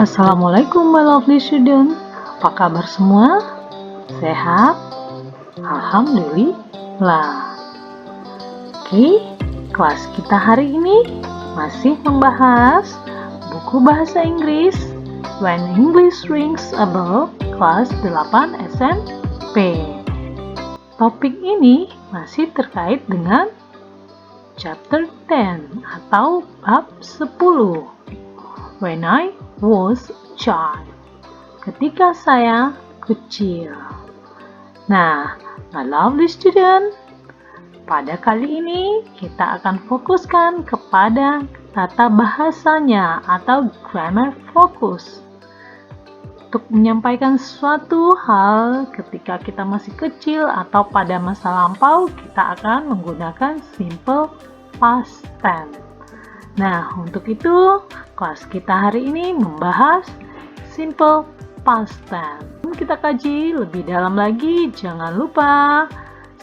Assalamualaikum my lovely student. Apa kabar semua? Sehat? Alhamdulillah. Oke, kelas kita hari ini masih membahas buku bahasa Inggris When English Rings a Bell kelas 8 SMP. Topik ini masih terkait dengan chapter 10 atau bab 10. When I was a child. Ketika saya kecil. Nah, my lovely student, pada kali ini kita akan fokuskan kepada tata bahasanya atau grammar focus. Untuk menyampaikan suatu hal ketika kita masih kecil atau pada masa lampau, kita akan menggunakan simple past tense. Nah, untuk itu, kelas kita hari ini membahas simple past tense. Kita kaji lebih dalam lagi, jangan lupa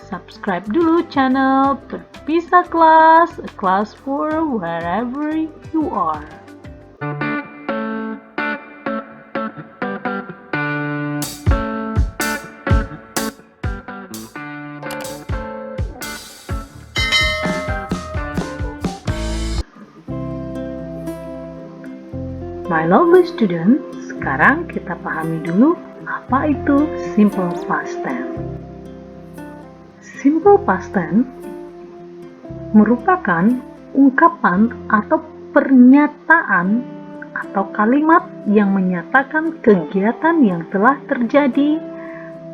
subscribe dulu channel Perpisah Kelas, a class for wherever you are. My lovely student, sekarang kita pahami dulu apa itu simple past tense. Simple past tense merupakan ungkapan atau pernyataan atau kalimat yang menyatakan kegiatan yang telah terjadi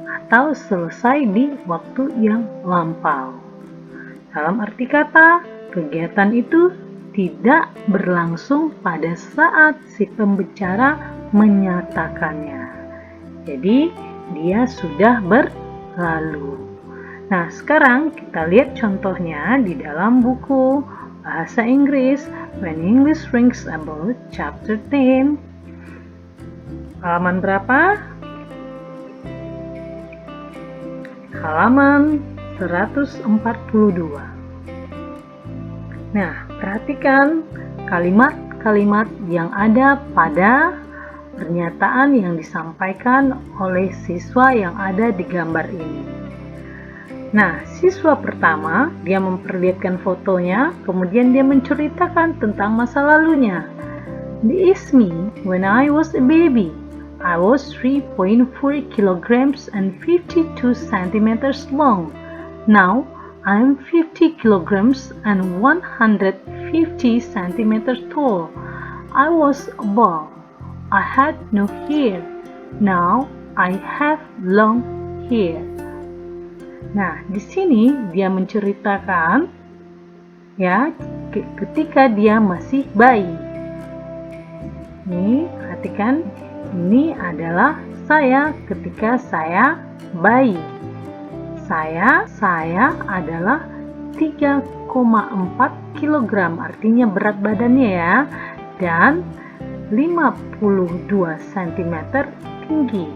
atau selesai di waktu yang lampau. Dalam arti kata, kegiatan itu tidak berlangsung pada saat si pembicara menyatakannya. Jadi, dia sudah berlalu. Nah, sekarang kita lihat contohnya di dalam buku Bahasa Inggris When English Rings a Bell chapter 10. Halaman berapa? Halaman 142. Nah, perhatikan kalimat-kalimat yang ada pada pernyataan yang disampaikan oleh siswa yang ada di gambar ini. Nah, siswa pertama, dia memperlihatkan fotonya, kemudian dia menceritakan tentang masa lalunya. This is me when I was a baby. I was 3.4 kilograms and 52 centimeters long. Now, I'm 50 kilograms and 150 centimeters tall. I was a ball. I had no hair. Now I have long hair. Nah, di sini dia menceritakan ya ketika dia masih bayi. Nih, perhatikan, ini adalah saya ketika saya bayi. Saya adalah 3,4 kg, artinya berat badannya ya, dan 52 cm tinggi.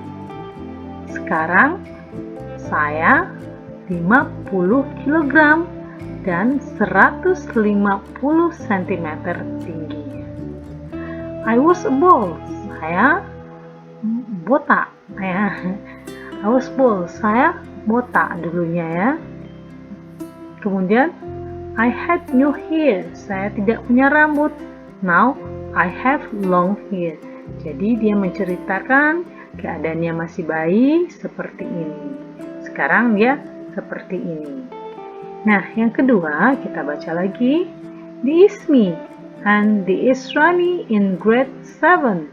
Sekarang saya 50 kg dan 150 cm tinggi. I was a ball. Saya botak. I was ball. Saya botak dulunya ya. Kemudian I had no hair. Saya tidak punya rambut. Now I have long hair. Jadi dia menceritakan keadaannya masih bayi seperti ini. Sekarang dia seperti ini. Nah, yang kedua kita baca lagi. This is me and this is Rani in grade 7.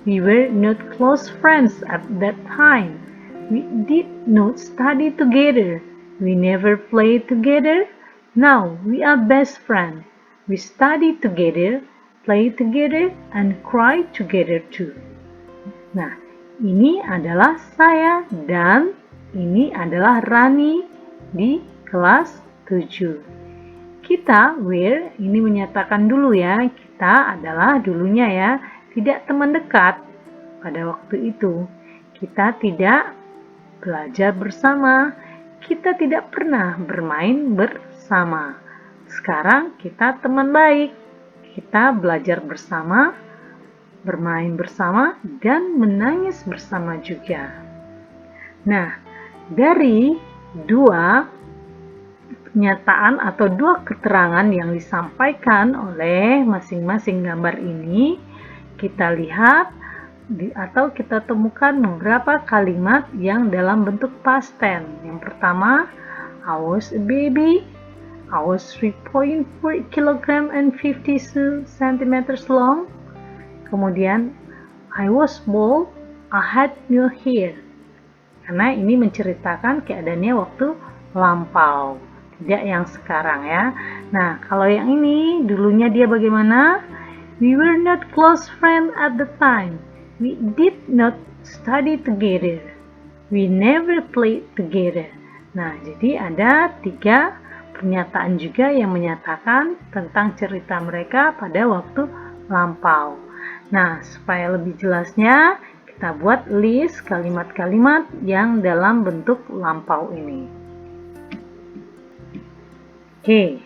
We were not close friends at that time. We did not study together. We never played together. Now we are best friends. We study together, play together, and cry together too. Nah, ini adalah saya dan ini adalah Rani di kelas 7. Kita, were, ini menyatakan dulu ya, kita adalah dulunya ya, tidak teman dekat pada waktu itu. Kita tidak belajar bersama, kita tidak pernah bermain bersama. Sekarang kita teman baik, kita belajar bersama, bermain bersama, dan menangis bersama juga. Nah, dari dua pernyataan atau dua keterangan yang disampaikan oleh masing-masing gambar ini, kita lihat atau kita temukan beberapa kalimat yang dalam bentuk past tense. Yang pertama, I was a baby, I was 3.4 kg and 52 centimeters long. Kemudian, I was bald, I had no hair. Karena ini menceritakan keadaannya waktu lampau, tidak yang sekarang ya. Nah, kalau yang ini dulunya dia bagaimana? We were not close friends at the time. We did not study together. We never played together. Nah, jadi ada 3 pernyataan juga yang menyatakan tentang cerita mereka pada waktu lampau. Nah, supaya lebih jelasnya, kita buat list kalimat-kalimat yang dalam bentuk lampau ini. Oke,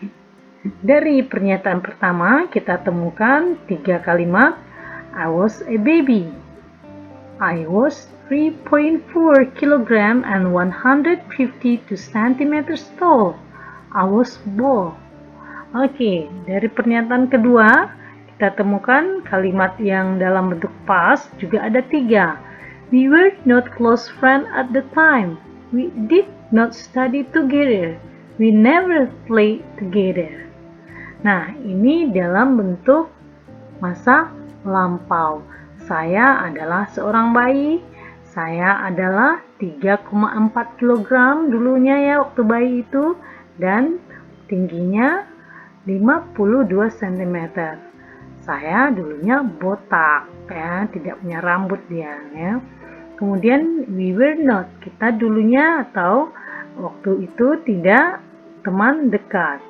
dari pernyataan pertama kita temukan 3 kalimat. I was a baby. I was 3.4 kg and 152 cm tall. I was bald. Oke, dari pernyataan kedua kita temukan kalimat yang dalam bentuk past juga ada 3. We were not close friends at the time. We did not study together. We never played together. Nah, ini dalam bentuk masa lampau. Saya adalah seorang bayi. Saya adalah 3,4 kg dulunya ya waktu bayi itu, dan tingginya 52 cm. Saya dulunya botak ya, tidak punya rambut dia ya. Kemudian we were not, kita dulunya atau waktu itu tidak teman dekat.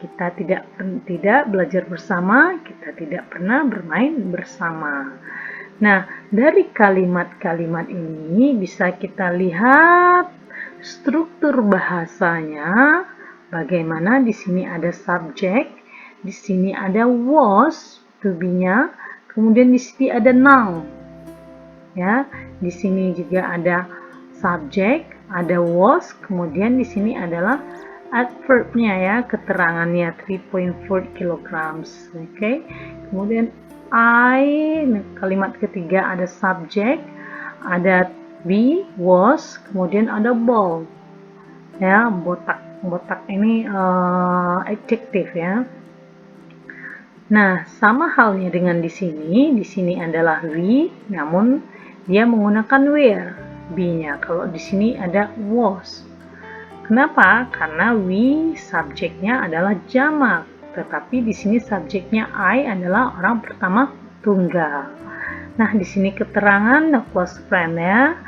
Kita tidak belajar bersama, kita tidak pernah bermain bersama. Nah, dari kalimat-kalimat ini bisa kita lihat struktur bahasanya. Bagaimana di sini ada subjek, di sini ada was, to be-nya, kemudian di sini ada noun. Ya, di sini juga ada subjek, ada was, kemudian di sini adalah adverb-nya ya, keterangannya 3.4 kg. Oke. Kemudian kalimat ketiga ada subjek, ada be, was, kemudian ada bald. Ya, botak. Botak ini adjektif ya. Nah, sama halnya dengan di sini adalah we, namun dia menggunakan were, be-nya. Kalau di sini ada was. Kenapa? Karena we subjeknya adalah jamak, tetapi di sini subjeknya I adalah orang pertama tunggal. Nah, di sini keterangan no close friend ya.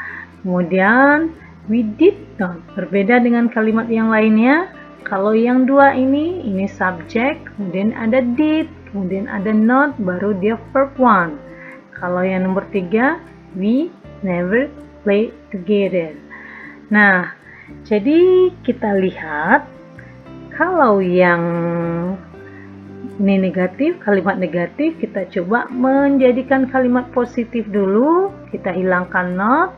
Kemudian we did not, berbeda dengan kalimat yang lainnya. Kalau yang dua ini subjek, kemudian ada did, kemudian ada not, baru dia verb one. Kalau yang nomor 3, we never play together. Nah, jadi kita lihat kalau yang ini negatif, kalimat negatif, kita coba menjadikan kalimat positif dulu. Kita hilangkan not.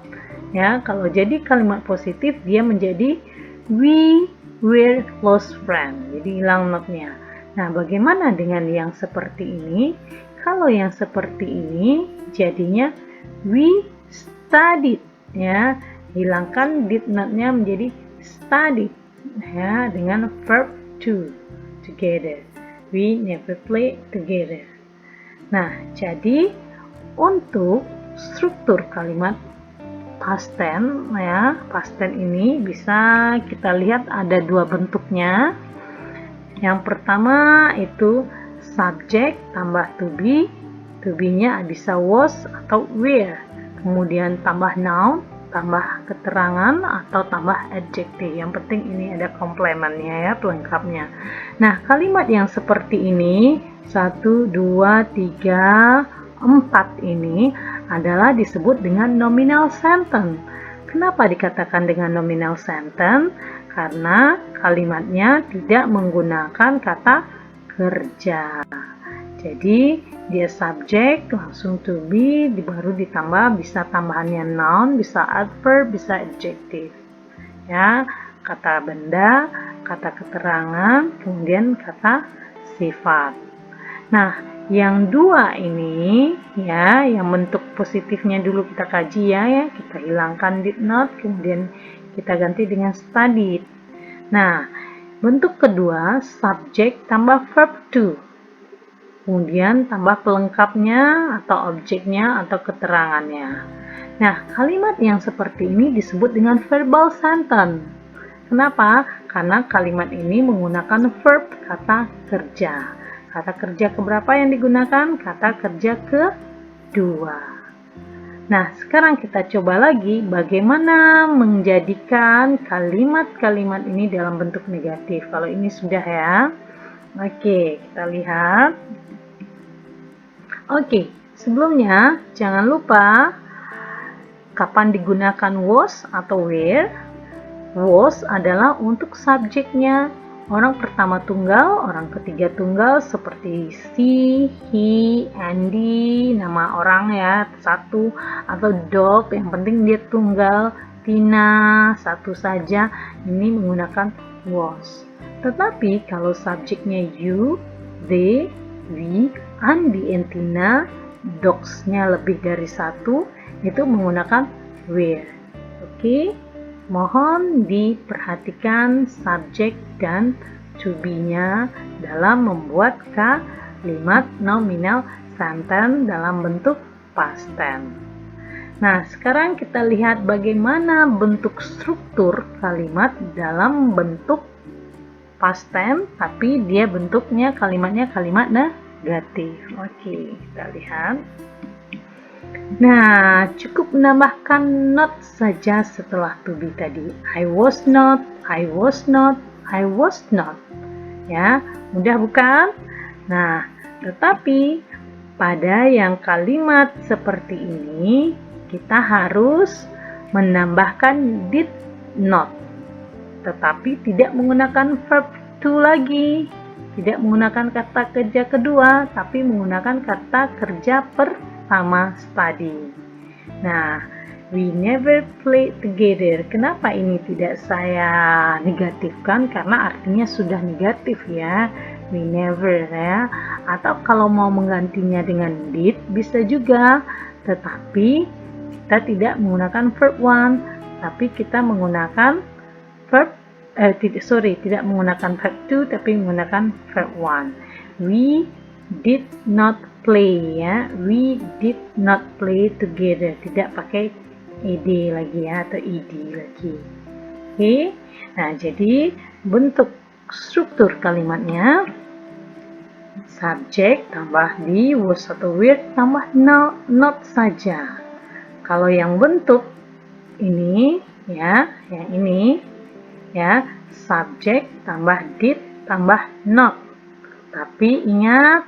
Ya, kalau jadi kalimat positif, dia menjadi we were close friend. Jadi hilang not-nya. Nah, bagaimana dengan yang seperti ini? Kalau yang seperti ini jadinya we studied ya. Hilangkan did not-nya menjadi studied ya, dengan verb to, together. We never play together. Nah, jadi untuk struktur kalimat past tense ya, past tense ini bisa kita lihat ada 2 bentuknya. Yang pertama itu subjek tambah to be-nya bisa was atau were. Kemudian tambah noun, tambah keterangan atau tambah adjective. Yang penting ini ada komplemennya ya, pelengkapnya. Nah, kalimat yang seperti ini 1, 2, 3, 4 ini adalah disebut dengan nominal sentence. Kenapa dikatakan dengan nominal sentence? Karena kalimatnya tidak menggunakan kata kerja. Jadi dia subjek, langsung to be, baru ditambah bisa tambahannya noun, bisa adverb, bisa adjective. Ya, kata benda, kata keterangan, kemudian kata sifat. Nah, yang dua ini ya, yang bentuk positifnya dulu kita kaji ya, kita hilangkan did not, kemudian kita ganti dengan studied. Nah, bentuk kedua subjek tambah verb to. Kemudian tambah pelengkapnya atau objeknya atau keterangannya. Nah, kalimat yang seperti ini disebut dengan verbal sentence. Kenapa? Karena kalimat ini menggunakan verb kata kerja. Kata kerja keberapa yang digunakan? Kata kerja kedua. Nah, sekarang kita coba lagi bagaimana menjadikan kalimat-kalimat ini dalam bentuk negatif. Kalau ini sudah ya. Oke, kita lihat. Oke, sebelumnya jangan lupa kapan digunakan was atau where. Was adalah untuk subjeknya. Orang pertama tunggal, orang ketiga tunggal seperti she, he, Andy, nama orang ya, satu, atau dog, yang penting dia tunggal, Tina, satu saja, ini menggunakan was. Tetapi kalau subjeknya you, they, we, Andi and Tina, dogs-nya lebih dari satu, itu menggunakan where. Oke, mohon diperhatikan subjek dan to be-nya dalam membuat kalimat nominal sentence dalam bentuk past tense. Nah, sekarang kita lihat bagaimana bentuk struktur kalimat dalam bentuk past tense, tapi dia bentuknya kalimatnya kalimat negatif. Oke, kita lihat. Nah, cukup menambahkan not saja setelah to be tadi. I was not, I was not, I was not. Ya, mudah bukan? Nah, tetapi pada yang kalimat seperti ini, kita harus menambahkan did not. Tetapi tidak menggunakan verb to lagi. Tidak menggunakan kata kerja kedua, tapi menggunakan kata kerja pertama study. Nah, we never play together. Kenapa ini tidak saya negatifkan? Karena artinya sudah negatif ya. We never ya. Atau kalau mau menggantinya dengan did bisa juga. Tetapi kita tidak menggunakan verb one, tapi kita menggunakan tidak menggunakan verb to, tapi menggunakan verb one. We did not play ya. We did not play together. Tidak pakai ed lagi ya, atau ed lagi. Oke. Nah, jadi bentuk struktur kalimatnya subjek tambah di was atau where tambah not saja. Kalau yang bentuk ini ya, yang ini ya, subjek tambah did tambah not. Tapi ingat,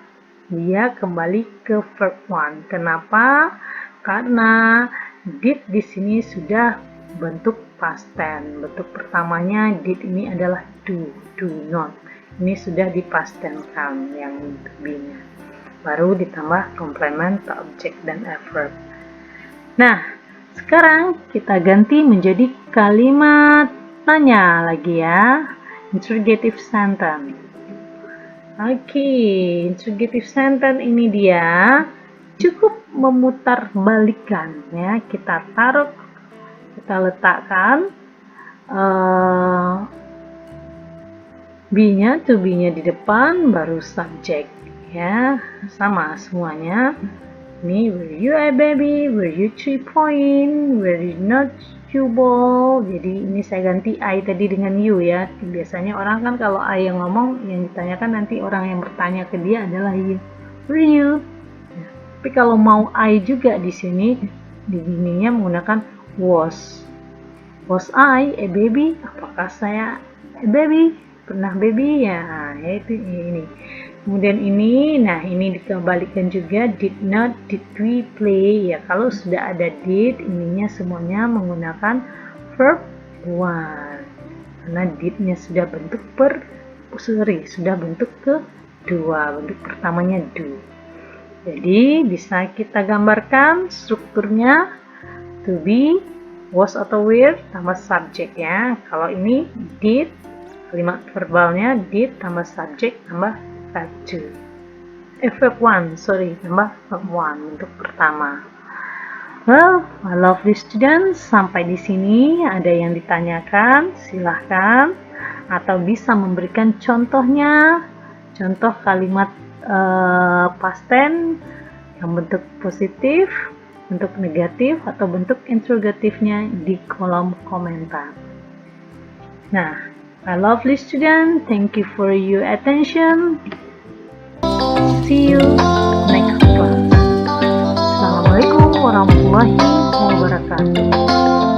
dia kembali ke verb one. Kenapa? Karena did di sini sudah bentuk past tense. Bentuk pertamanya did ini adalah do not. Ini sudah di past tense kan yang bentuk be-nya. Baru ditambah complement, object dan adverb. Nah, sekarang kita ganti menjadi kalimat tanya lagi ya, interrogative sentence. Oke, interrogative sentence ini dia cukup memutar balikan ya. Kita taruh, kita letakkan be-nya, to be-nya di depan, baru subject ya, sama semuanya. Ini were you a baby, were you 3 point, were you not you ball. Jadi ini saya ganti I tadi dengan you ya. Biasanya orang kan kalau I yang ngomong, yang ditanyakan nanti orang yang bertanya ke dia adalah you. Were you? Tapi kalau mau I juga di sini, di ininya menggunakan was. Was I a baby? Apakah saya a baby? Pernah baby ya? Itu ini. Kemudian ini, nah ini dikembalikan juga did not, did we play ya. Kalau sudah ada did, ininya semuanya menggunakan verb one. Karena did-nya sudah bentuk sudah bentuk dua. Bentuk pertamanya do. Jadi bisa kita gambarkan strukturnya to be, was atau were tambah subjek ya. Kalau ini did, kalimat verbalnya did tambah subjek tambah verb to. Verb 1, tambah verb 1 bentuk pertama. Well, my lovely students, sampai di sini ada yang ditanyakan, silahkan. Atau bisa memberikan contohnya, contoh kalimat past tense yang bentuk positif, bentuk negatif, atau bentuk interrogatifnya di kolom komentar. Nah, my lovely student, thank you for your attention. See you next class. Assalamualaikum warahmatullahi wabarakatuh.